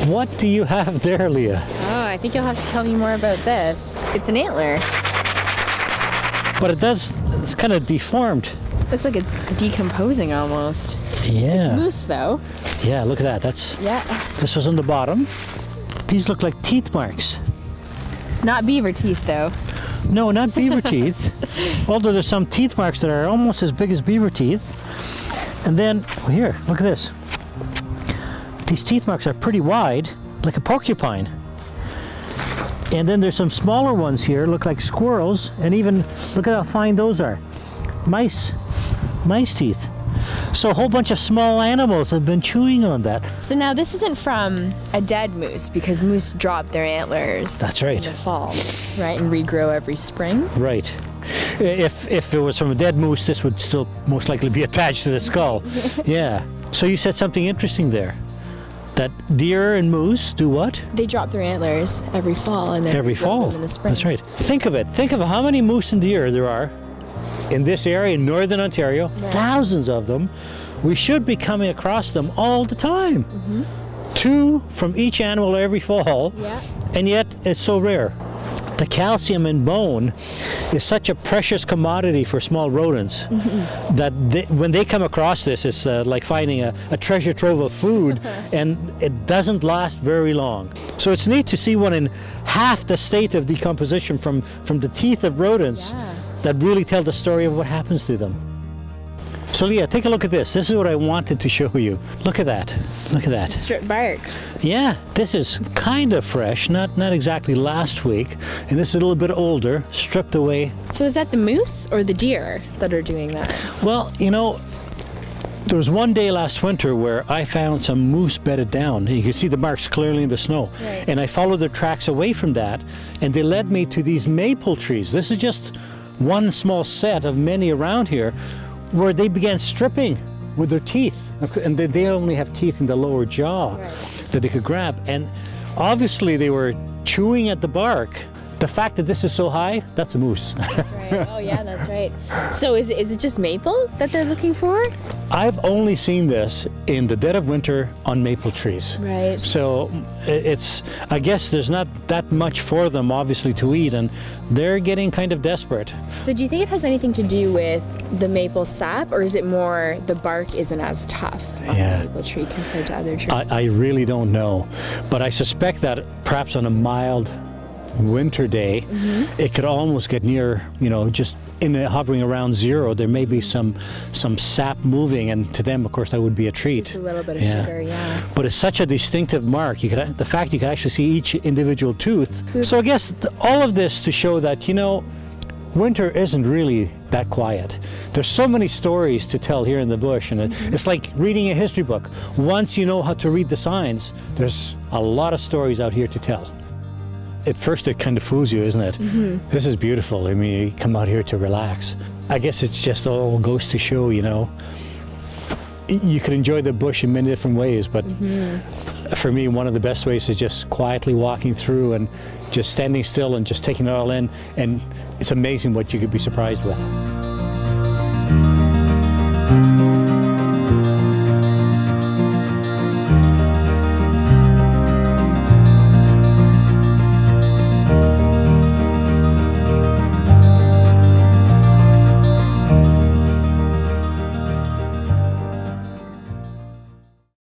What do you have there, Leigha? Oh, I think you'll have to tell me more about this. It's an antler. But it's kind of deformed. Looks like it's decomposing almost. Yeah. It's moose though. Yeah, look at that. This was on the bottom. These look like teeth marks. Not beaver teeth though. No, not beaver teeth. Although there's some teeth marks that are almost as big as beaver teeth. And then, here, look at this. These teeth marks are pretty wide, like a porcupine. And then there's some smaller ones here, look like squirrels, and even, look at how fine those are. Mice teeth. So a whole bunch of small animals have been chewing on that. So now this isn't from a dead moose, because moose drop their antlers. That's right. In the fall, right, and regrow every spring. Right. If it was from a dead moose, this would still most likely be attached to the skull. Yeah. So you said something interesting there. That deer and moose do what? They drop their antlers every fall and then every fall them in the spring. That's right. Think of it. Think of how many moose and deer there are in this area in northern Ontario. Right. Thousands of them. We should be coming across them all the time. Mm-hmm. 2 from each animal every fall. Yeah. And yet it's so rare. The calcium in bone is such a precious commodity for small rodents that when they come across this, it's like finding a treasure trove of food, and it doesn't last very long. So it's neat to see one in half the state of decomposition from the teeth of rodents that really tell the story of what happens to them. So Leigha, take a look at this. This is what I wanted to show you. Look at that. Look at that. Stripped bark. Yeah, this is kind of fresh, not exactly last week, and this is a little bit older, stripped away. So is that the moose or the deer that are doing that? Well, you know, there was one day last winter where I found some moose bedded down. You can see the marks clearly in the snow. Right. And I followed their tracks away from that, and they led me to these maple trees. This is just one small set of many around here, where they began stripping with their teeth. And they only have teeth in the lower jaw that they could grab. And obviously they were chewing at the bark. The fact that this is so high, that's a moose. That's right. Oh yeah, that's right. So is it just maple that they're looking for? I've only seen this in the dead of winter on maple trees. Right. So I guess there's not that much for them obviously to eat, and they're getting kind of desperate. So do you think it has anything to do with the maple sap, or is it more the bark isn't as tough on the maple tree compared to other trees? I really don't know, but I suspect that perhaps on a mild winter day, it could almost get near, you know, just hovering around 0. There may be some sap moving, and to them, of course, that would be a treat. Just a little bit of sugar, yeah. But it's such a distinctive mark. The fact you can actually see each individual tooth. So I guess all of this to show that, you know, winter isn't really that quiet. There's so many stories to tell here in the bush, and it's like reading a history book. Once you know how to read the signs, there's a lot of stories out here to tell. At first it kind of fools you, isn't it? This is beautiful. I mean, you come out here to relax. I guess it's just all goes to show, you know, you can enjoy the bush in many different ways, but for me, one of the best ways is just quietly walking through and just standing still and just taking it all in, and it's amazing what you could be surprised with.